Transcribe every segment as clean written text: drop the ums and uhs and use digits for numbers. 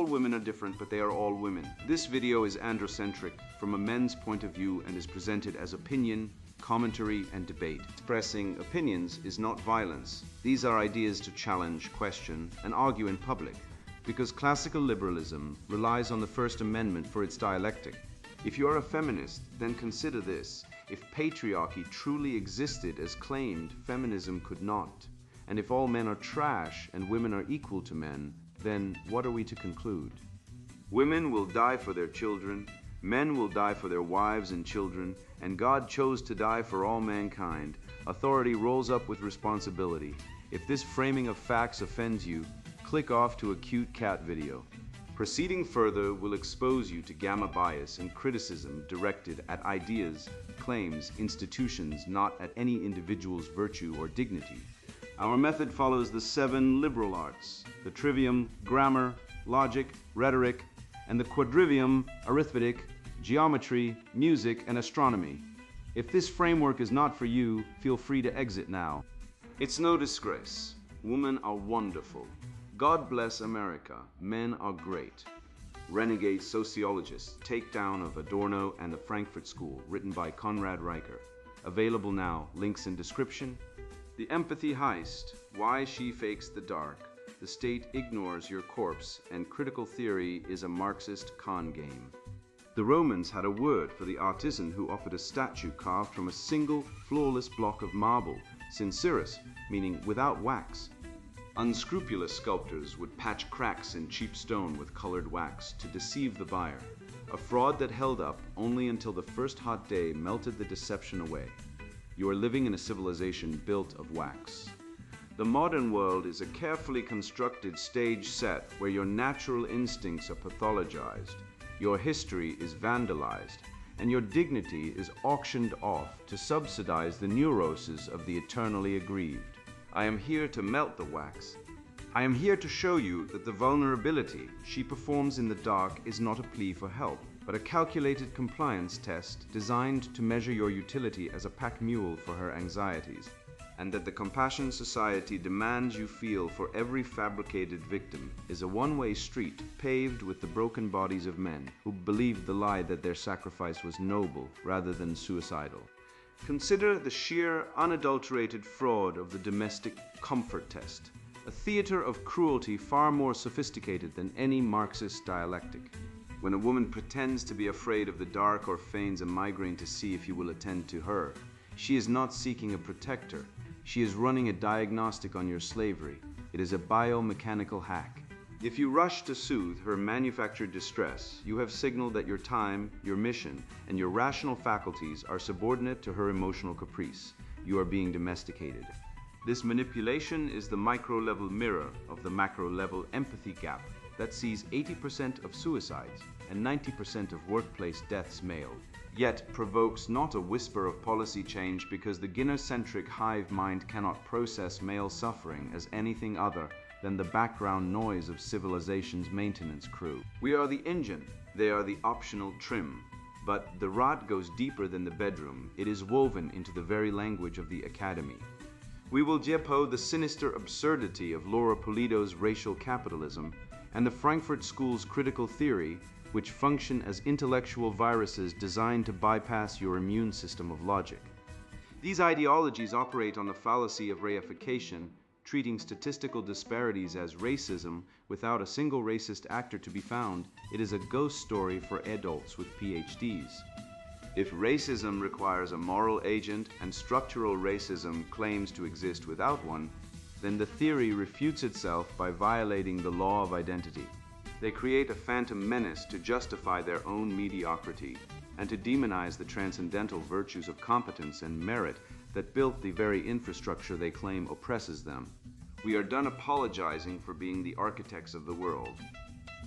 All women are different, but they are all women. This video is androcentric from a men's point of view and is presented as opinion, commentary, and debate. Expressing opinions is not violence. These are ideas to challenge, question, and argue in public, because classical liberalism relies on the First Amendment for its dialectic. If you are a feminist, then consider this. If patriarchy truly existed as claimed, feminism could not. And if all men are trash and women are equal to men, then what are we to conclude? Women will die for their children, men will die for their wives and children, and God chose to die for all mankind. Authority rolls up with responsibility. If this framing of facts offends you, click off to a cute cat video. Proceeding further will expose you to gamma bias and criticism directed at ideas, claims, institutions, not at any individual's virtue or dignity. Our method follows the 7 liberal arts, the trivium, grammar, logic, rhetoric, and the quadrivium, arithmetic, geometry, music, and astronomy. If this framework is not for you, feel free to exit now. It's no disgrace. Women are wonderful. God bless America. Men are great. Renegade Sociologist, Takedown of Adorno and the Frankfurt School, written by Conrad Riker. Available now, links in description. The Empathy Heist, Why She Fakes the Dark, The State Ignores Your Corpse, and Critical Theory is a Marxist con game. The Romans had a word for the artisan who offered a statue carved from a single, flawless block of marble, sincerus, meaning without wax. Unscrupulous sculptors would patch cracks in cheap stone with colored wax to deceive the buyer, a fraud that held up only until the first hot day melted the deception away. You are living in a civilization built of wax. The modern world is a carefully constructed stage set where your natural instincts are pathologized, your history is vandalized, and your dignity is auctioned off to subsidize the neuroses of the eternally aggrieved. I am here to melt the wax. I am here to show you that the vulnerability she performs in the dark is not a plea for help, but a calculated compliance test designed to measure your utility as a pack mule for her anxieties, and that the compassion society demands you feel for every fabricated victim is a one-way street paved with the broken bodies of men who believed the lie that their sacrifice was noble rather than suicidal. Consider the sheer, unadulterated fraud of the domestic comfort test, a theater of cruelty far more sophisticated than any Marxist dialectic. When a woman pretends to be afraid of the dark or feigns a migraine to see if you will attend to her, she is not seeking a protector. She is running a diagnostic on your slavery. It is a biomechanical hack. If you rush to soothe her manufactured distress, you have signaled that your time, your mission, and your rational faculties are subordinate to her emotional caprice. You are being domesticated. This manipulation is the micro-level mirror of the macro-level empathy gap that sees 80% of suicides and 90% of workplace deaths male, yet provokes not a whisper of policy change because the gynocentric hive mind cannot process male suffering as anything other than the background noise of civilization's maintenance crew. We are the engine, they are the optional trim. But the rot goes deeper than the bedroom. It is woven into the very language of the academy. We will depot the sinister absurdity of Laura Pulido's racial capitalism and the Frankfurt School's critical theory, which function as intellectual viruses designed to bypass your immune system of logic. These ideologies operate on the fallacy of reification, treating statistical disparities as racism without a single racist actor to be found. It is a ghost story for adults with PhDs. If racism requires a moral agent and structural racism claims to exist without one, then the theory refutes itself by violating the law of identity. They create a phantom menace to justify their own mediocrity and to demonize the transcendental virtues of competence and merit that built the very infrastructure they claim oppresses them. We are done apologizing for being the architects of the world.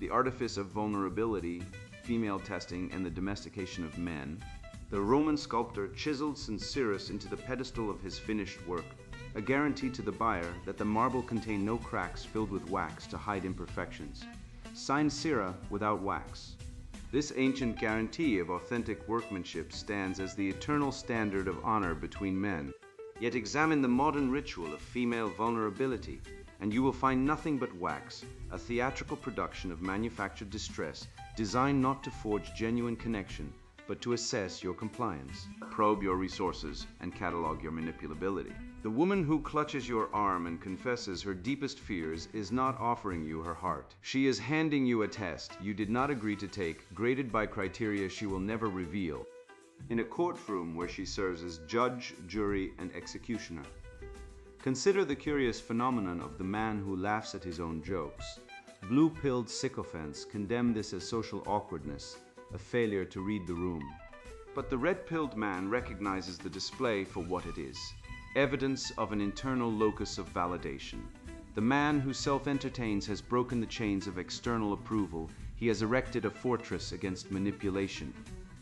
The artifice of vulnerability, female testing, and the domestication of men, the Roman sculptor chiseled Sincerus into the pedestal of his finished work, a guarantee to the buyer that the marble contained no cracks filled with wax to hide imperfections. Signed Syrah without wax. This ancient guarantee of authentic workmanship stands as the eternal standard of honor between men. Yet examine the modern ritual of female vulnerability. and you will find nothing but wax, a theatrical production of manufactured distress designed not to forge genuine connection, but to assess your compliance, probe your resources, and catalog your manipulability. The woman who clutches your arm and confesses her deepest fears is not offering you her heart. She is handing you a test you did not agree to take, graded by criteria she will never reveal, in a courtroom where she serves as judge, jury, and executioner. Consider the curious phenomenon of the man who laughs at his own jokes. Blue-pilled sycophants condemn this as social awkwardness, a failure to read the room. But the red-pilled man recognizes the display for what it is, evidence of an internal locus of validation. The man who self-entertains has broken the chains of external approval. He has erected a fortress against manipulation.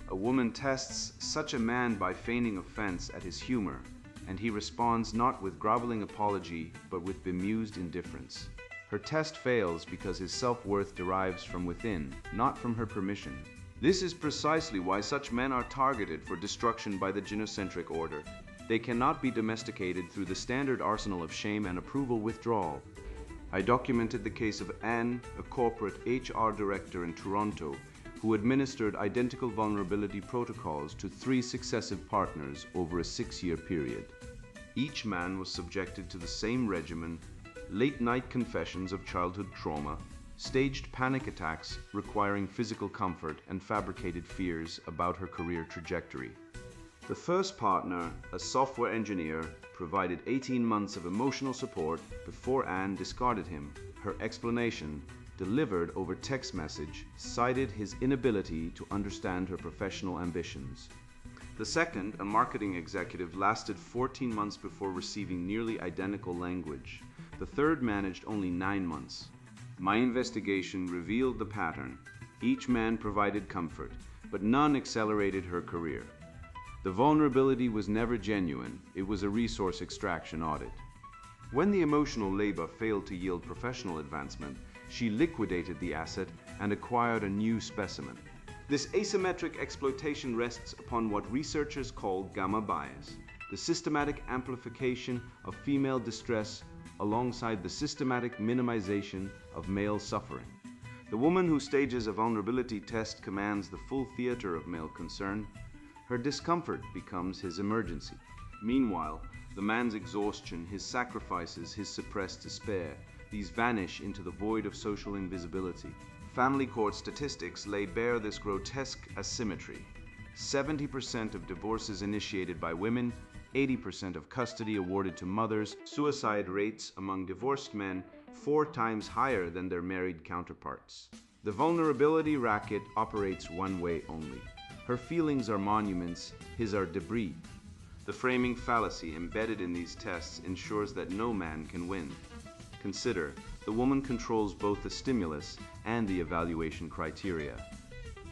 A woman tests such a man by feigning offense at his humor, and he responds not with groveling apology, but with bemused indifference. Her test fails because his self-worth derives from within, not from her permission. This is precisely why such men are targeted for destruction by the gynocentric order. They cannot be domesticated through the standard arsenal of shame and approval withdrawal. I documented the case of Anne, a corporate HR director in Toronto, who administered identical vulnerability protocols to 3 successive partners over a 6-year period. Each man was subjected to the same regimen: late-night confessions of childhood trauma, staged panic attacks requiring physical comfort, and fabricated fears about her career trajectory. The first partner, a software engineer, provided 18 months of emotional support before Anne discarded him. Her explanation, delivered over text message, cited his inability to understand her professional ambitions. The second, a marketing executive, lasted 14 months before receiving nearly identical language. The third managed only 9 months. My investigation revealed the pattern. Each man provided comfort, but none accelerated her career. The vulnerability was never genuine. It was a resource extraction audit. When the emotional labor failed to yield professional advancement, she liquidated the asset and acquired a new specimen. This asymmetric exploitation rests upon what researchers call gamma bias, the systematic amplification of female distress alongside the systematic minimization of male suffering. The woman who stages a vulnerability test commands the full theater of male concern. Her discomfort becomes his emergency. Meanwhile, the man's exhaustion, his sacrifices, his suppressed despair, these vanish into the void of social invisibility. Family court statistics lay bare this grotesque asymmetry. 70% of divorces initiated by women, 80% of custody awarded to mothers, suicide rates among divorced men 4 times higher than their married counterparts. The vulnerability racket operates one way only. Her feelings are monuments, his are debris. The framing fallacy embedded in these tests ensures that no man can win. Consider, the woman controls both the stimulus and the evaluation criteria.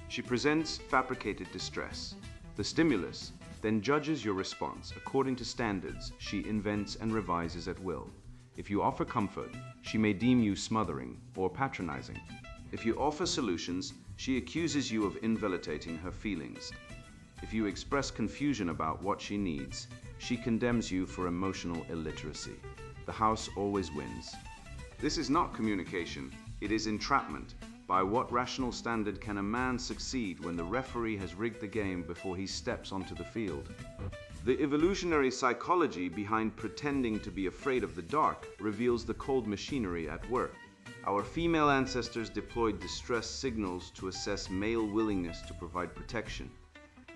She presents fabricated distress. The stimulus then judges your response according to standards she invents and revises at will. If you offer comfort, she may deem you smothering or patronizing. If you offer solutions, she accuses you of invalidating her feelings. If you express confusion about what she needs, she condemns you for emotional illiteracy. The house always wins. This is not communication, it is entrapment. By what rational standard can a man succeed when the referee has rigged the game before he steps onto the field? The evolutionary psychology behind pretending to be afraid of the dark reveals the cold machinery at work. Our female ancestors deployed distress signals to assess male willingness to provide protection,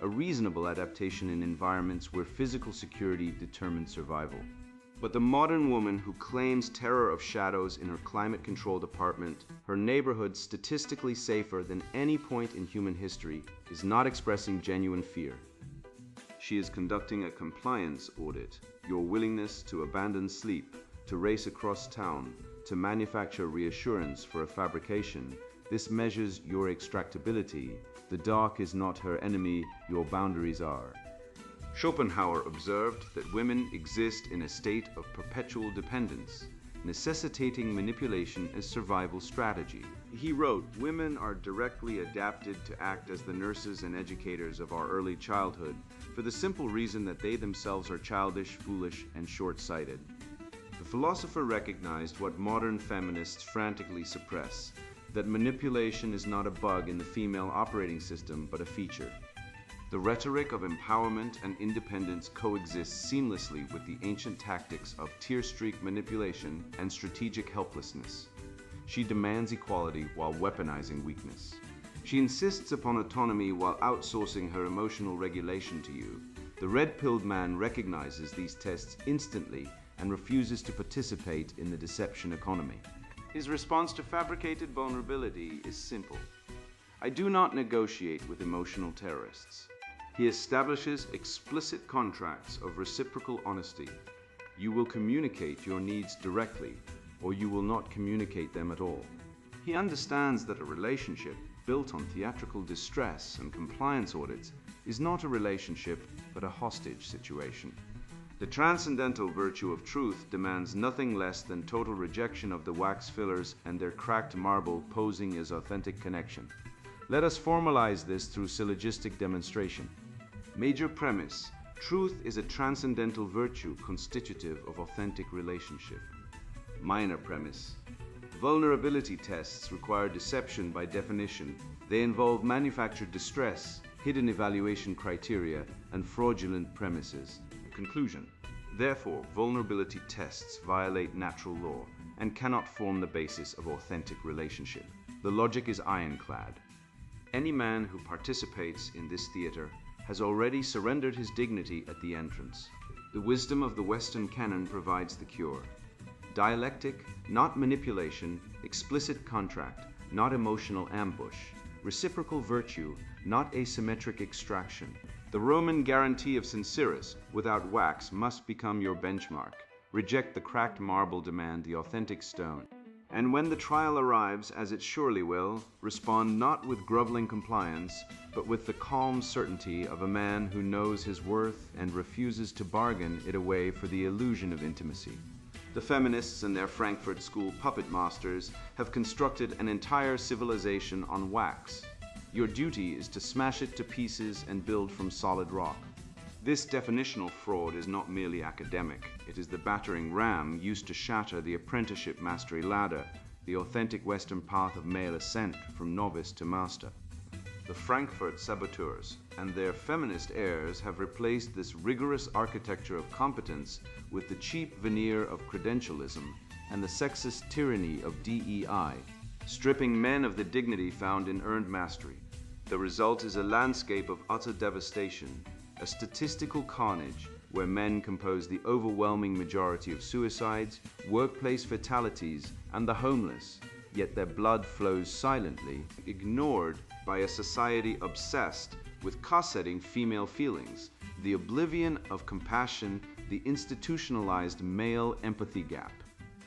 a reasonable adaptation in environments where physical security determined survival. But the modern woman who claims terror of shadows in her climate-controlled apartment, her neighborhood statistically safer than any point in human history, is not expressing genuine fear. She is conducting a compliance audit. Your willingness to abandon sleep, to race across town, to manufacture reassurance for a fabrication. This measures your extractability. The dark is not her enemy, your boundaries are. Schopenhauer observed that women exist in a state of perpetual dependence, necessitating manipulation as survival strategy. He wrote, "Women are directly adapted to act as the nurses and educators of our early childhood, for the simple reason that they themselves are childish, foolish, and short-sighted." The philosopher recognized what modern feminists frantically suppress, that manipulation is not a bug in the female operating system, but a feature. The rhetoric of empowerment and independence coexists seamlessly with the ancient tactics of tear-streak manipulation and strategic helplessness. She demands equality while weaponizing weakness. She insists upon autonomy while outsourcing her emotional regulation to you. The red-pilled man recognizes these tests instantly and refuses to participate in the deception economy. His response to fabricated vulnerability is simple. I do not negotiate with emotional terrorists. He establishes explicit contracts of reciprocal honesty. You will communicate your needs directly, or you will not communicate them at all. He understands that a relationship built on theatrical distress and compliance audits is not a relationship, but a hostage situation. The transcendental virtue of truth demands nothing less than total rejection of the wax fillers and their cracked marble posing as authentic connection. Let us formalize this through syllogistic demonstration. Major premise: truth is a transcendental virtue constitutive of authentic relationship. Minor premise: vulnerability tests require deception by definition. They involve manufactured distress, hidden evaluation criteria, and fraudulent premises. Conclusion: therefore, vulnerability tests violate natural law and cannot form the basis of authentic relationship. The logic is ironclad. Any man who participates in this theater has already surrendered his dignity at the entrance. The wisdom of the Western canon provides the cure. Dialectic, not manipulation; explicit contract, not emotional ambush; reciprocal virtue, not asymmetric extraction. The Roman guarantee of sincerus without wax must become your benchmark. Reject the cracked marble, demand the authentic stone. And when the trial arrives, as it surely will, respond not with groveling compliance, but with the calm certainty of a man who knows his worth and refuses to bargain it away for the illusion of intimacy. The feminists and their Frankfurt School puppet masters have constructed an entire civilization on wax. Your duty is to smash it to pieces and build from solid rock. This definitional fraud is not merely academic. It is the battering ram used to shatter the apprenticeship mastery ladder, the authentic Western path of male ascent from novice to master. The Frankfurt saboteurs and their feminist heirs have replaced this rigorous architecture of competence with the cheap veneer of credentialism and the sexist tyranny of DEI, stripping men of the dignity found in earned mastery. The result is a landscape of utter devastation, a statistical carnage where men compose the overwhelming majority of suicides, workplace fatalities, and the homeless, yet their blood flows silently, ignored by a society obsessed with cost-setting female feelings, the oblivion of compassion, the institutionalized male empathy gap.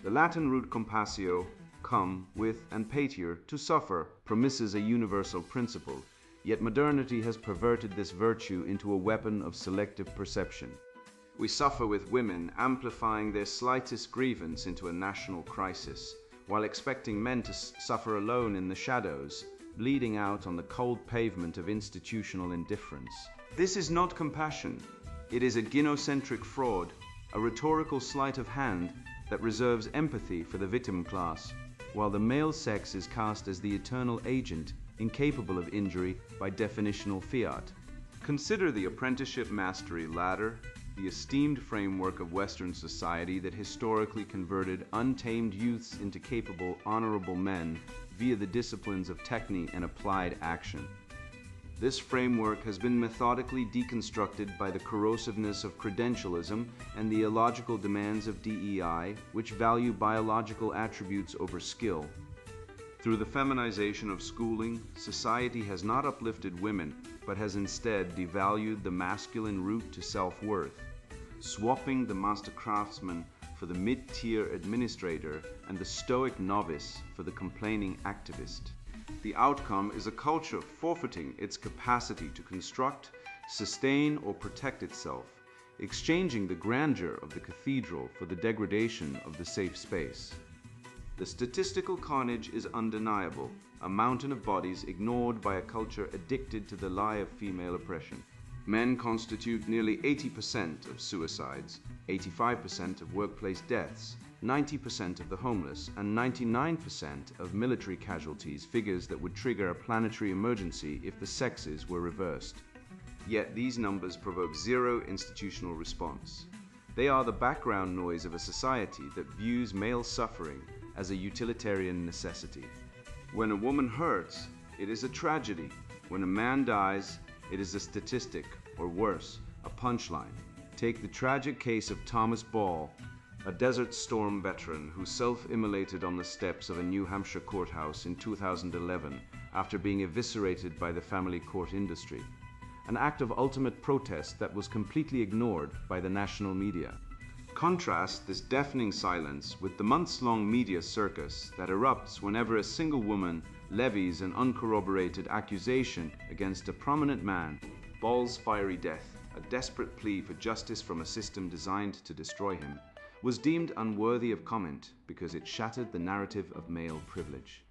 The Latin root compassio, come with, and patir, to suffer, promises a universal principle, yet modernity has perverted this virtue into a weapon of selective perception. We suffer with women amplifying their slightest grievance into a national crisis, while expecting men to suffer alone in the shadows, bleeding out on the cold pavement of institutional indifference. This is not compassion. It is a gynocentric fraud, a rhetorical sleight of hand that reserves empathy for the victim class, while the male sex is cast as the eternal agent, incapable of injury by definitional fiat. Consider the apprenticeship mastery ladder, the esteemed framework of Western society that historically converted untamed youths into capable, honorable men via the disciplines of technique and applied action. This framework has been methodically deconstructed by the corrosiveness of credentialism and the illogical demands of DEI, which value biological attributes over skill. Through the feminization of schooling, society has not uplifted women, but has instead devalued the masculine route to self-worth, swapping the master craftsman for the mid-tier administrator and the stoic novice for the complaining activist. The outcome is a culture forfeiting its capacity to construct, sustain, or protect itself, exchanging the grandeur of the cathedral for the degradation of the safe space. The statistical carnage is undeniable, a mountain of bodies ignored by a culture addicted to the lie of female oppression. Men constitute nearly 80% of suicides, 85% of workplace deaths, 90% of the homeless, and 99% of military casualties, figures that would trigger a planetary emergency if the sexes were reversed. Yet these numbers provoke zero institutional response. They are the background noise of a society that views male suffering as a utilitarian necessity. When a woman hurts, it is a tragedy. When a man dies, it is a statistic, or worse, a punchline. Take the tragic case of Thomas Ball, a Desert Storm veteran who self-immolated on the steps of a New Hampshire courthouse in 2011 after being eviscerated by the family court industry. An act of ultimate protest that was completely ignored by the national media. Contrast this deafening silence with the months-long media circus that erupts whenever a single woman levies an uncorroborated accusation against a prominent man. Ball's fiery death, a desperate plea for justice from a system designed to destroy him, was deemed unworthy of comment because it shattered the narrative of male privilege.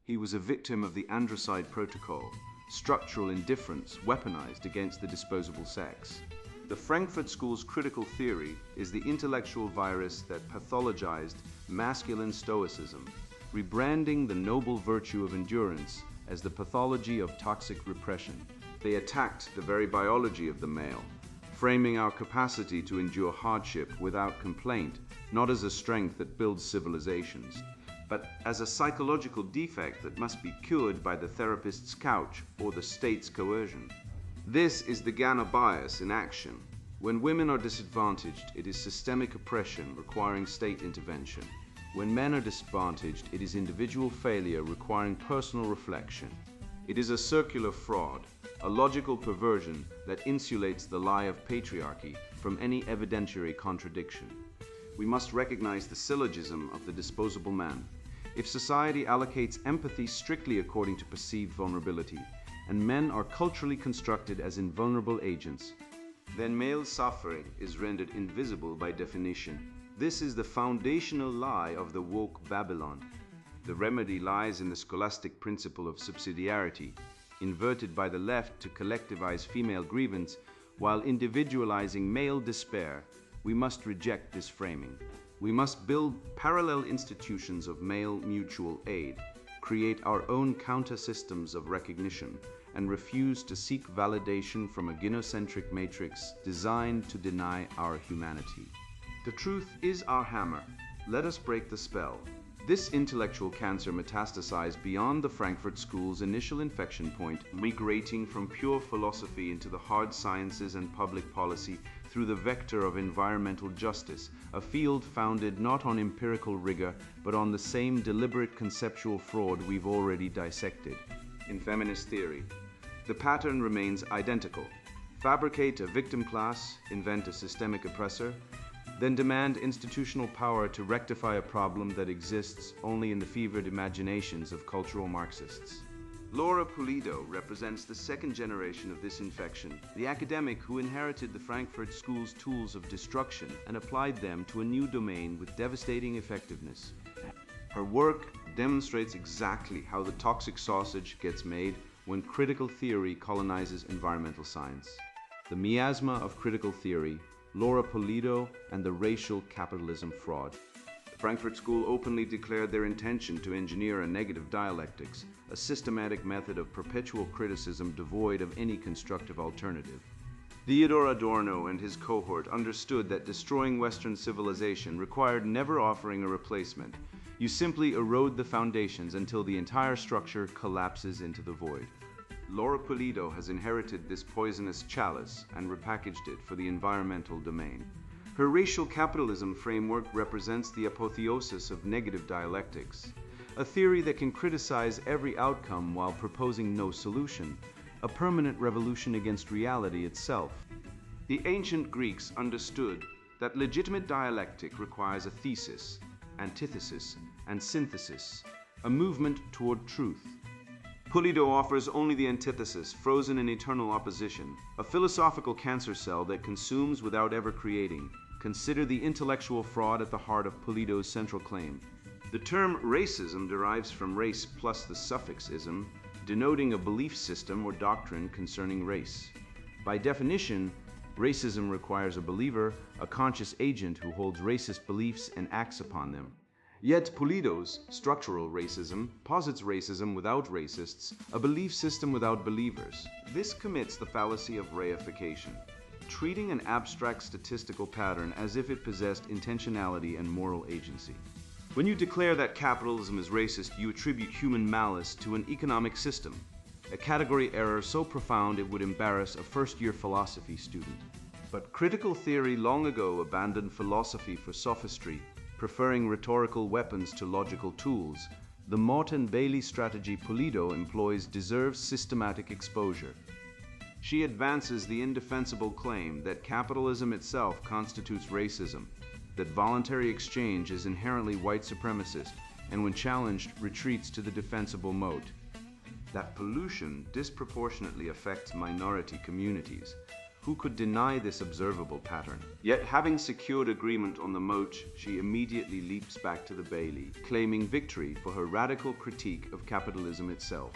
He was a victim of the androcide protocol, structural indifference weaponized against the disposable sex. The Frankfurt School's critical theory is the intellectual virus that pathologized masculine stoicism, rebranding the noble virtue of endurance as the pathology of toxic repression. They attacked the very biology of the male, framing our capacity to endure hardship without complaint, not as a strength that builds civilizations, but as a psychological defect that must be cured by the therapist's couch or the state's coercion. This is the Ghana bias in action. When women are disadvantaged, it is systemic oppression requiring state intervention. When men are disadvantaged, it is individual failure requiring personal reflection. It is a circular fraud, a logical perversion that insulates the lie of patriarchy from any evidentiary contradiction. We must recognize the syllogism of the disposable man. If society allocates empathy strictly according to perceived vulnerability, and men are culturally constructed as invulnerable agents, then male suffering is rendered invisible by definition. This is the foundational lie of the woke Babylon. The remedy lies in the scholastic principle of subsidiarity, inverted by the left to collectivize female grievance while individualizing male despair. We must reject this framing. We must build parallel institutions of male mutual aid, create our own counter-systems of recognition, and refuse to seek validation from a gynocentric matrix designed to deny our humanity. The truth is our hammer. Let us break the spell. This intellectual cancer metastasized beyond the Frankfurt School's initial infection point, migrating from pure philosophy into the hard sciences and public policy through the vector of environmental justice, a field founded not on empirical rigor, but on the same deliberate conceptual fraud we've already dissected. In feminist theory, the pattern remains identical. Fabricate a victim class, invent a systemic oppressor, then demand institutional power to rectify a problem that exists only in the fevered imaginations of cultural Marxists. Laura Pulido represents the second generation of this infection, the academic who inherited the Frankfurt School's tools of destruction and applied them to a new domain with devastating effectiveness. Her work demonstrates exactly how the toxic sausage gets made when critical theory colonizes environmental science. The miasma of critical theory, Laura Pulido, and the racial capitalism fraud. The Frankfurt School openly declared their intention to engineer a negative dialectics, a systematic method of perpetual criticism devoid of any constructive alternative. Theodor Adorno and his cohort understood that destroying Western civilization required never offering a replacement. You simply erode the foundations until the entire structure collapses into the void. Laura Pulido has inherited this poisonous chalice and repackaged it for the environmental domain. Her racial capitalism framework represents the apotheosis of negative dialectics, a theory that can criticize every outcome while proposing no solution, a permanent revolution against reality itself. The ancient Greeks understood that legitimate dialectic requires a thesis, antithesis, and synthesis, a movement toward truth. Pulido offers only the antithesis, frozen in eternal opposition, a philosophical cancer cell that consumes without ever creating. Consider the intellectual fraud at the heart of Pulido's central claim. The term racism derives from race plus the suffix ism, denoting a belief system or doctrine concerning race. By definition, racism requires a believer, a conscious agent who holds racist beliefs and acts upon them. Yet Pulido's structural racism posits racism without racists, a belief system without believers. This commits the fallacy of reification, treating an abstract statistical pattern as if it possessed intentionality and moral agency. When you declare that capitalism is racist, you attribute human malice to an economic system, a category error so profound it would embarrass a first-year philosophy student. But critical theory long ago abandoned philosophy for sophistry, preferring rhetorical weapons to logical tools. The Mott and Bailey strategy Pulido employs deserves systematic exposure. She advances the indefensible claim that capitalism itself constitutes racism, that voluntary exchange is inherently white supremacist, and when challenged, retreats to the defensible moat. That pollution disproportionately affects minority communities. Who could deny this observable pattern? Yet, having secured agreement on the moat, she immediately leaps back to the Bailey, claiming victory for her radical critique of capitalism itself.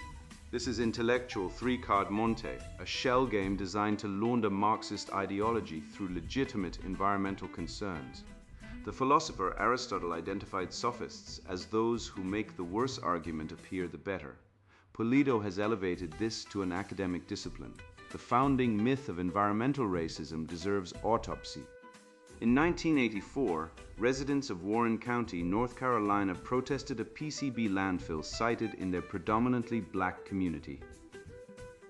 This is intellectual three-card monte, a shell game designed to launder Marxist ideology through legitimate environmental concerns. The philosopher Aristotle identified sophists as those who make the worse argument appear the better. Pulido has elevated this to an academic discipline. The founding myth of environmental racism deserves autopsy. In 1984, residents of Warren County, North Carolina protested a PCB landfill sited in their predominantly black community.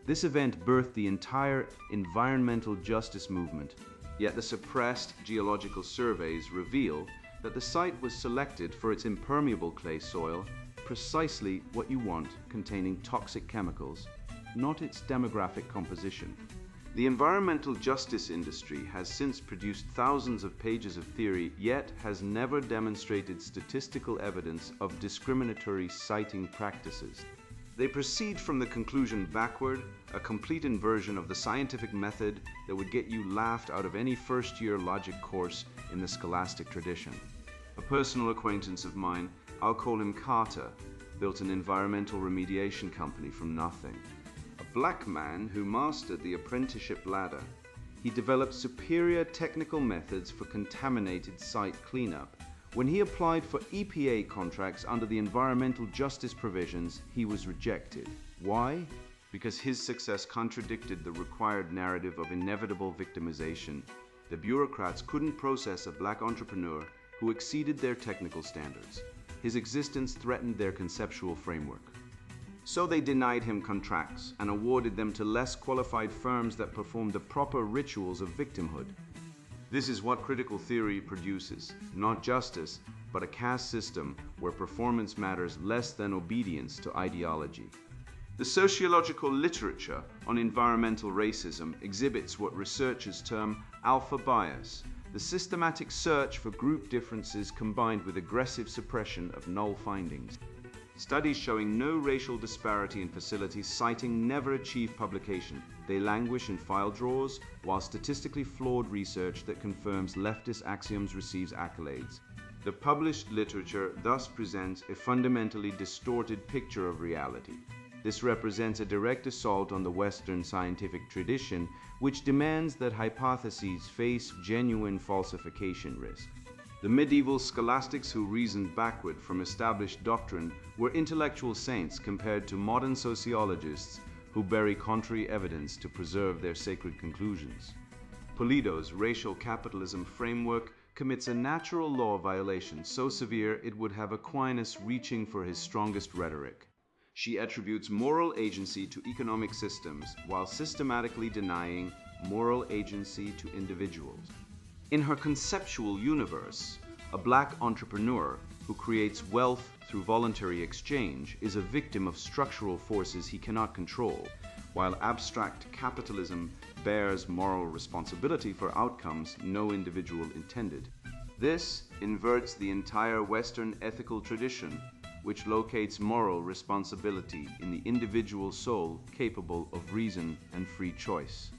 This event birthed the entire environmental justice movement, yet the suppressed geological surveys reveal that the site was selected for its impermeable clay soil, precisely what you want, containing toxic chemicals, not its demographic composition. The environmental justice industry has since produced thousands of pages of theory, yet has never demonstrated statistical evidence of discriminatory citing practices. They proceed from the conclusion backward, a complete inversion of the scientific method that would get you laughed out of any first-year logic course in the scholastic tradition. A personal acquaintance of mine, I'll call him Carter, built an environmental remediation company from nothing. A black man who mastered the apprenticeship ladder. He developed superior technical methods for contaminated site cleanup. When he applied for EPA contracts under the environmental justice provisions, he was rejected. Why? Because his success contradicted the required narrative of inevitable victimization. The bureaucrats couldn't process a black entrepreneur who exceeded their technical standards. His existence threatened their conceptual framework. So they denied him contracts and awarded them to less qualified firms that performed the proper rituals of victimhood. This is what critical theory produces, not justice, but a caste system where performance matters less than obedience to ideology. The sociological literature on environmental racism exhibits what researchers term alpha bias, the systematic search for group differences combined with aggressive suppression of null findings. Studies showing no racial disparity in facilities citing never achieve publication. They languish in file drawers, while statistically flawed research that confirms leftist axioms receives accolades. The published literature thus presents a fundamentally distorted picture of reality. This represents a direct assault on the Western scientific tradition, which demands that hypotheses face genuine falsification risk. The medieval scholastics who reasoned backward from established doctrine were intellectual saints compared to modern sociologists who bury contrary evidence to preserve their sacred conclusions. Pulido's racial capitalism framework commits a natural law violation so severe it would have Aquinas reaching for his strongest rhetoric. She attributes moral agency to economic systems while systematically denying moral agency to individuals. In her conceptual universe, a black entrepreneur who creates wealth through voluntary exchange is a victim of structural forces he cannot control, while abstract capitalism bears moral responsibility for outcomes no individual intended. This inverts the entire Western ethical tradition, which locates moral responsibility in the individual soul capable of reason and free choice.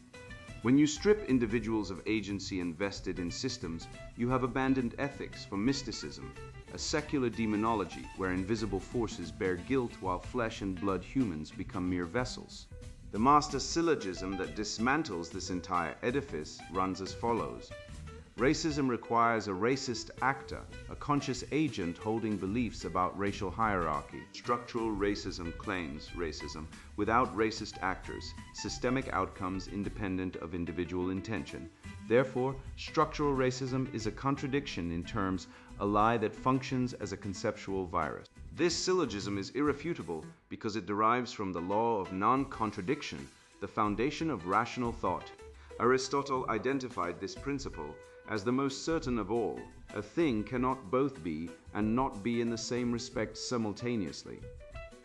When you strip individuals of agency invested in systems, you have abandoned ethics for mysticism, a secular demonology where invisible forces bear guilt while flesh and blood humans become mere vessels. The master syllogism that dismantles this entire edifice runs as follows. Racism requires a racist actor, a conscious agent holding beliefs about racial hierarchy. Structural racism claims racism without racist actors, systemic outcomes independent of individual intention. Therefore, structural racism is a contradiction in terms, a lie that functions as a conceptual virus. This syllogism is irrefutable because it derives from the law of non-contradiction, the foundation of rational thought. Aristotle identified this principle as the most certain of all. A thing cannot both be and not be in the same respect simultaneously.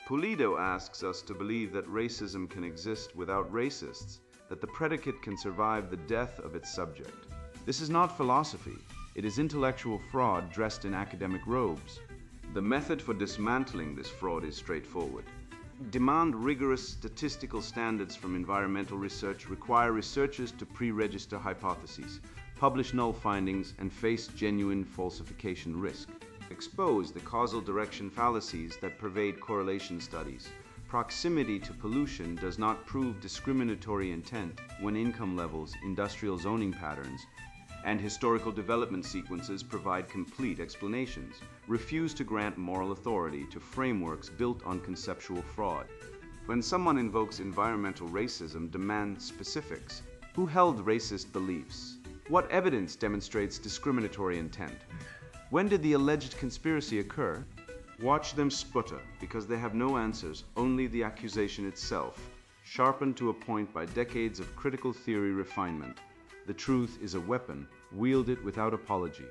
Pulido asks us to believe that racism can exist without racists, that the predicate can survive the death of its subject. This is not philosophy, it is intellectual fraud dressed in academic robes. The method for dismantling this fraud is straightforward. Demand rigorous statistical standards from environmental research, require researchers to pre-register hypotheses, publish null findings, and face genuine falsification risk. Expose the causal direction fallacies that pervade correlation studies. Proximity to pollution does not prove discriminatory intent when income levels, industrial zoning patterns, and historical development sequences provide complete explanations. Refuse to grant moral authority to frameworks built on conceptual fraud. When someone invokes environmental racism, demand specifics. Who held racist beliefs? What evidence demonstrates discriminatory intent? When did the alleged conspiracy occur? Watch them sputter, because they have no answers, only the accusation itself, sharpened to a point by decades of critical theory refinement. The truth is a weapon, wield it without apology.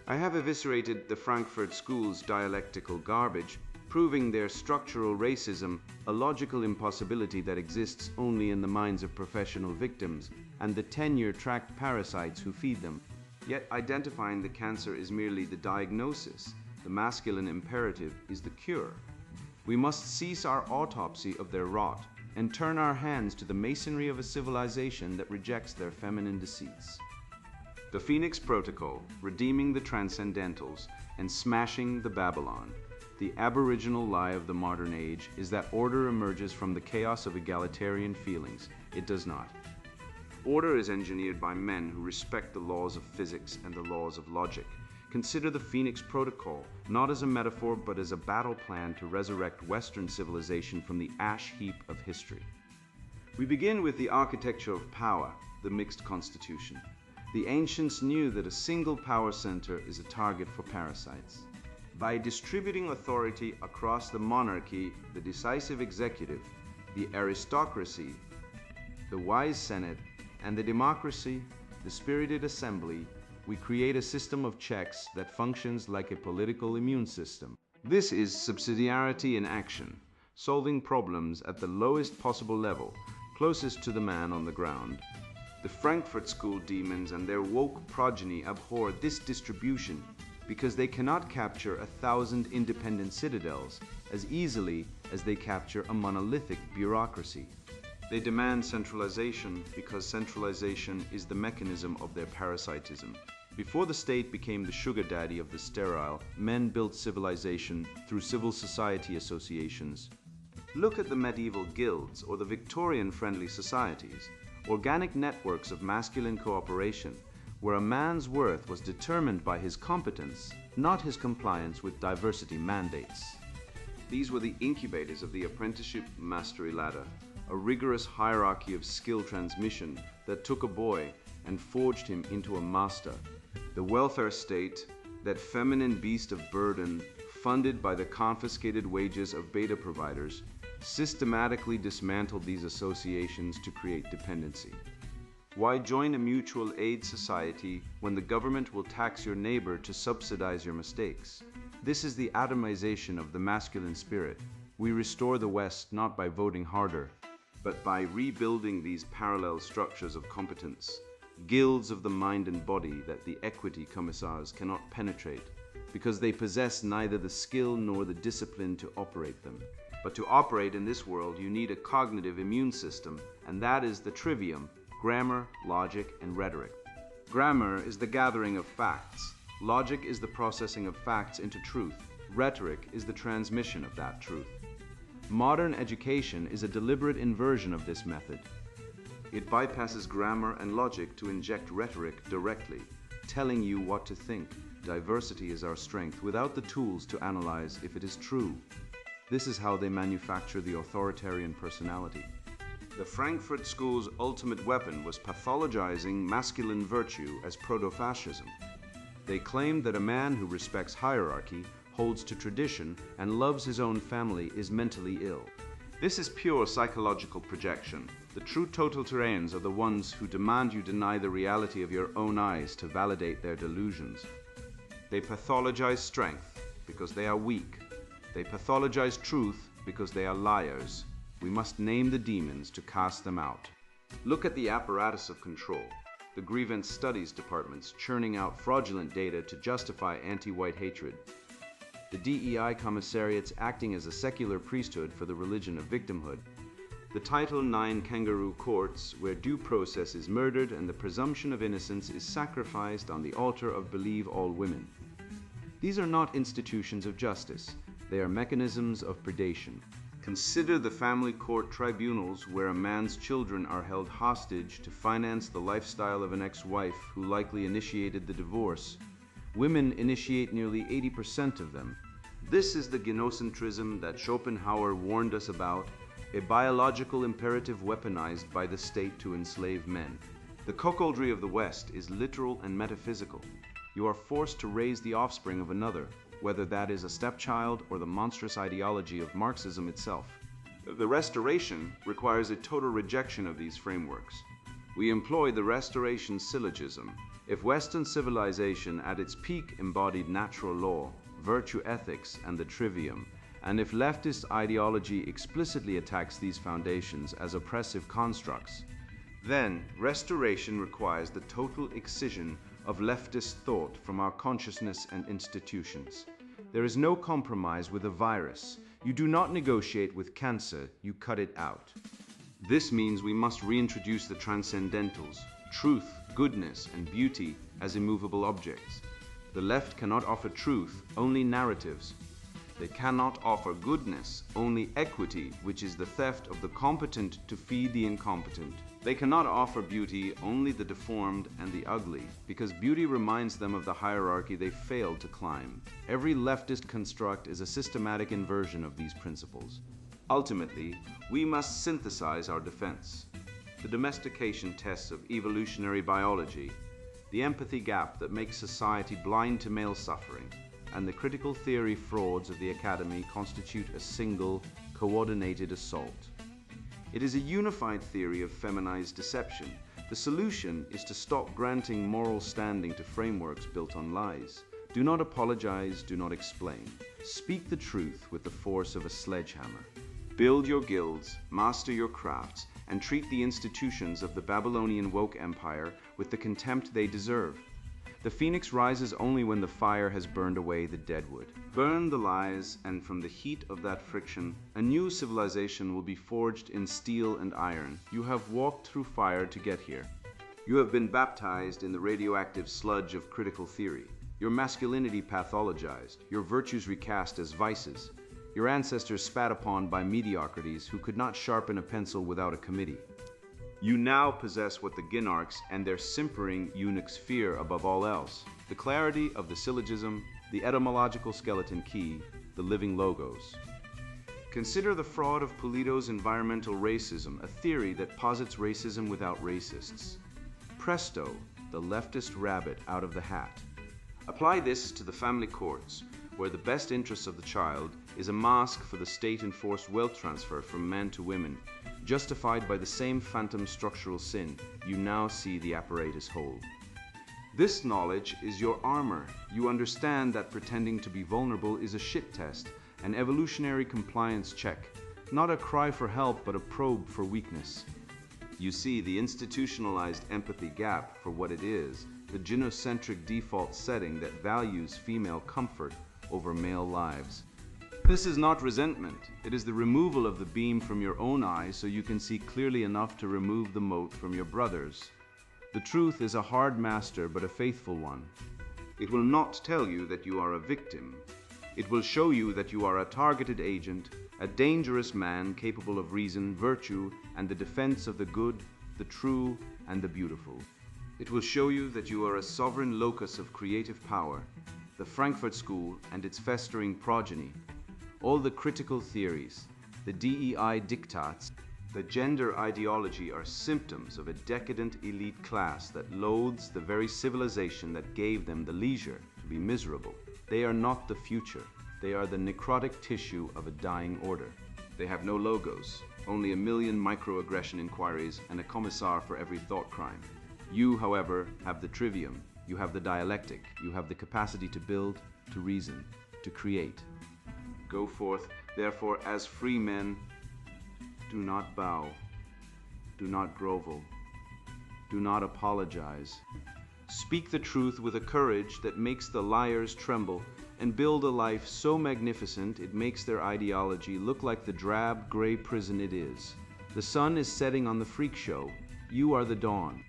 I have eviscerated the Frankfurt School's dialectical garbage, proving their structural racism a logical impossibility that exists only in the minds of professional victims and the tenure-tracked parasites who feed them. Yet identifying the cancer is merely the diagnosis. The masculine imperative is the cure. We must cease our autopsy of their rot and turn our hands to the masonry of a civilization that rejects their feminine deceits. The Phoenix Protocol, redeeming the transcendentals and smashing the Babylon. The aboriginal lie of the modern age is that order emerges from the chaos of egalitarian feelings. It does not. Order is engineered by men who respect the laws of physics and the laws of logic. Consider the Phoenix Protocol not as a metaphor but as a battle plan to resurrect Western civilization from the ash heap of history. We begin with the architecture of power, the mixed constitution. The ancients knew that a single power center is a target for parasites. By distributing authority across the monarchy, the decisive executive, the aristocracy, the wise senate, and the democracy, the spirited assembly, we create a system of checks that functions like a political immune system. This is subsidiarity in action, solving problems at the lowest possible level, closest to the man on the ground. The Frankfurt School demons and their woke progeny abhor this distribution because they cannot capture 1,000 independent citadels as easily as they capture a monolithic bureaucracy. They demand centralization because centralization is the mechanism of their parasitism. Before the state became the sugar daddy of the sterile, men built civilization through civil society associations. Look at the medieval guilds or the Victorian-friendly societies, organic networks of masculine cooperation, where a man's worth was determined by his competence, not his compliance with diversity mandates. These were the incubators of the apprenticeship mastery ladder, a rigorous hierarchy of skill transmission that took a boy and forged him into a master. The welfare state, that feminine beast of burden, funded by the confiscated wages of beta providers, systematically dismantled these associations to create dependency. Why join a mutual aid society when the government will tax your neighbor to subsidize your mistakes? This is the atomization of the masculine spirit. We restore the West not by voting harder, but by rebuilding these parallel structures of competence, guilds of the mind and body that the equity commissars cannot penetrate, because they possess neither the skill nor the discipline to operate them. But to operate in this world, you need a cognitive immune system, and that is the trivium: grammar, logic, and rhetoric. Grammar is the gathering of facts. Logic is the processing of facts into truth. Rhetoric is the transmission of that truth. Modern education is a deliberate inversion of this method. It bypasses grammar and logic to inject rhetoric directly, telling you what to think. Diversity is our strength, without the tools to analyze if it is true. This is how they manufacture the authoritarian personality. The Frankfurt School's ultimate weapon was pathologizing masculine virtue as proto-fascism. They claimed that a man who respects hierarchy, holds to tradition, and loves his own family is mentally ill. This is pure psychological projection. The true totalitarians are the ones who demand you deny the reality of your own eyes to validate their delusions. They pathologize strength because they are weak. They pathologize truth because they are liars. We must name the demons to cast them out. Look at the apparatus of control. The grievance studies departments churning out fraudulent data to justify anti-white hatred. The DEI commissariats acting as a secular priesthood for the religion of victimhood. The Title IX kangaroo courts where due process is murdered and the presumption of innocence is sacrificed on the altar of believe all women. These are not institutions of justice. They are mechanisms of predation. Consider the family court tribunals where a man's children are held hostage to finance the lifestyle of an ex-wife who likely initiated the divorce. Women initiate nearly 80% of them. This is the genocentrism that Schopenhauer warned us about, a biological imperative weaponized by the state to enslave men. The cuckoldry of the West is literal and metaphysical. You are forced to raise the offspring of another, whether that is a stepchild or the monstrous ideology of Marxism itself. The restoration requires a total rejection of these frameworks. We employ the restoration syllogism. If Western civilization at its peak embodied natural law, virtue ethics, and the trivium, and if leftist ideology explicitly attacks these foundations as oppressive constructs, then restoration requires the total excision of leftist thought from our consciousness and institutions. There is no compromise with a virus. You do not negotiate with cancer, you cut it out. This means we must reintroduce the transcendentals, truth, goodness, and beauty as immovable objects. The left cannot offer truth, only narratives. They cannot offer goodness, only equity, which is the theft of the competent to feed the incompetent. They cannot offer beauty, only the deformed and the ugly, because beauty reminds them of the hierarchy they failed to climb. Every leftist construct is a systematic inversion of these principles. Ultimately, we must synthesize our defense. The domestication tests of evolutionary biology, the empathy gap that makes society blind to male suffering, and the critical theory frauds of the academy constitute a single, coordinated assault. It is a unified theory of feminized deception. The solution is to stop granting moral standing to frameworks built on lies. Do not apologize, do not explain. Speak the truth with the force of a sledgehammer. Build your guilds, master your crafts, and treat the institutions of the Babylonian woke empire with the contempt they deserve. The phoenix rises only when the fire has burned away the deadwood. Burn the lies, and from the heat of that friction, a new civilization will be forged in steel and iron. You have walked through fire to get here. You have been baptized in the radioactive sludge of critical theory. Your masculinity pathologized, your virtues recast as vices. Your ancestors spat upon by mediocrities who could not sharpen a pencil without a committee. You now possess what the Ginarchs and their simpering eunuchs fear above all else: the clarity of the syllogism, the etymological skeleton key, the living logos. Consider the fraud of Pulido's environmental racism, a theory that posits racism without racists. Presto, the leftist rabbit out of the hat. Apply this to the family courts, where the best interests of the child is a mask for the state-enforced wealth transfer from men to women, justified by the same phantom structural sin you now see the apparatus hold. This knowledge is your armor. You understand that pretending to be vulnerable is a shit test, an evolutionary compliance check, not a cry for help but a probe for weakness. You see the institutionalized empathy gap for what it is, the gynocentric default setting that values female comfort over male lives. This is not resentment. It is the removal of the beam from your own eye so you can see clearly enough to remove the mote from your brother's. The truth is a hard master but a faithful one. It will not tell you that you are a victim. It will show you that you are a targeted agent, a dangerous man capable of reason, virtue, and the defense of the good, the true, and the beautiful. It will show you that you are a sovereign locus of creative power, the Frankfurt School and its festering progeny, all the critical theories, the DEI diktats, the gender ideology are symptoms of a decadent elite class that loathes the very civilization that gave them the leisure to be miserable. They are not the future. They are the necrotic tissue of a dying order. They have no logos, only a million microaggression inquiries and a commissar for every thought crime. You, however, have the trivium. You have the dialectic. You have the capacity to build, to reason, to create. Go forth, therefore, as free men. Do not bow. Do not grovel. Do not apologize. Speak the truth with a courage that makes the liars tremble, and build a life so magnificent it makes their ideology look like the drab, gray prison it is. The sun is setting on the freak show. You are the dawn.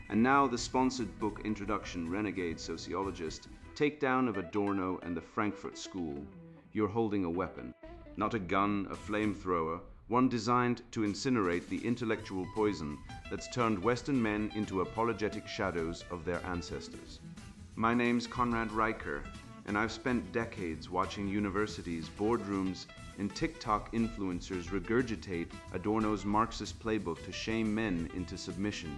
And now the sponsored book introduction, Renegade Sociologist, takedown of Adorno and the Frankfurt School. You're holding a weapon. Not a gun, a flamethrower, one designed to incinerate the intellectual poison that's turned Western men into apologetic shadows of their ancestors. My name's Konrad Riker, and I've spent decades watching universities, boardrooms, and TikTok influencers regurgitate Adorno's Marxist playbook to shame men into submission.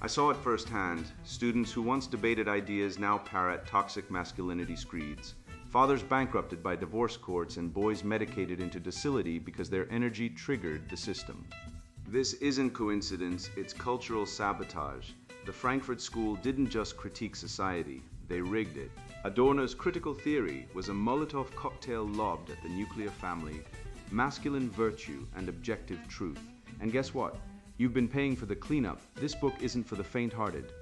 I saw it firsthand. Students who once debated ideas now parrot toxic masculinity screeds. Fathers bankrupted by divorce courts and boys medicated into docility because their energy triggered the system. This isn't coincidence, it's cultural sabotage. The Frankfurt School didn't just critique society, they rigged it. Adorno's critical theory was a Molotov cocktail lobbed at the nuclear family, masculine virtue and objective truth. And guess what? You've been paying for the cleanup. This book isn't for the faint-hearted.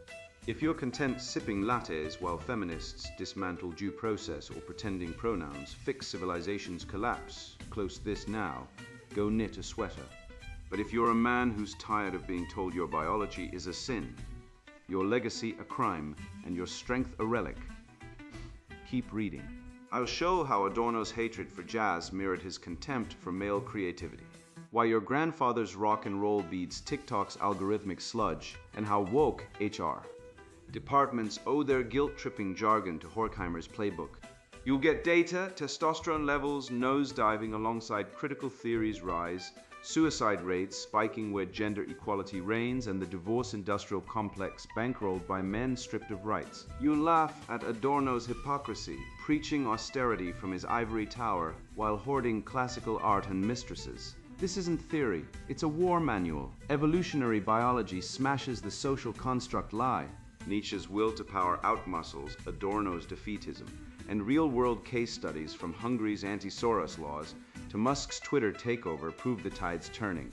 If you're content sipping lattes while feminists dismantle due process or pretending pronouns fix civilization's collapse, close this now, go knit a sweater. But if you're a man who's tired of being told your biology is a sin, your legacy a crime, and your strength a relic, keep reading. I'll show how Adorno's hatred for jazz mirrored his contempt for male creativity. Why your grandfather's rock and roll beats TikTok's algorithmic sludge, and how woke HR departments owe their guilt-tripping jargon to Horkheimer's playbook. You'll get data, testosterone levels nosediving alongside critical theories rise, suicide rates spiking where gender equality reigns, and the divorce industrial complex bankrolled by men stripped of rights. You'll laugh at Adorno's hypocrisy, preaching austerity from his ivory tower while hoarding classical art and mistresses. This isn't theory, it's a war manual. Evolutionary biology smashes the social construct lie. Nietzsche's will to power outmuscles Adorno's defeatism, and real-world case studies from Hungary's anti-Soros laws to Musk's Twitter takeover prove the tide's turning.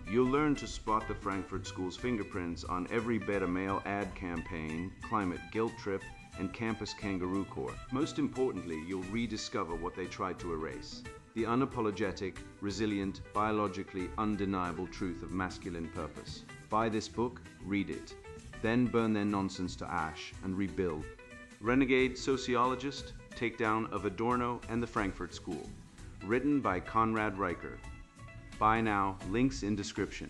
You'll learn to spot the Frankfurt School's fingerprints on every beta male ad campaign, climate guilt trip, and campus kangaroo court. Most importantly, you'll rediscover what they tried to erase: the unapologetic, resilient, biologically undeniable truth of masculine purpose. Buy this book, read it, then burn their nonsense to ash and rebuild. Renegade Sociologist, Takedown of Adorno and the Frankfurt School. Written by Konrad Riker. Buy now, links in description.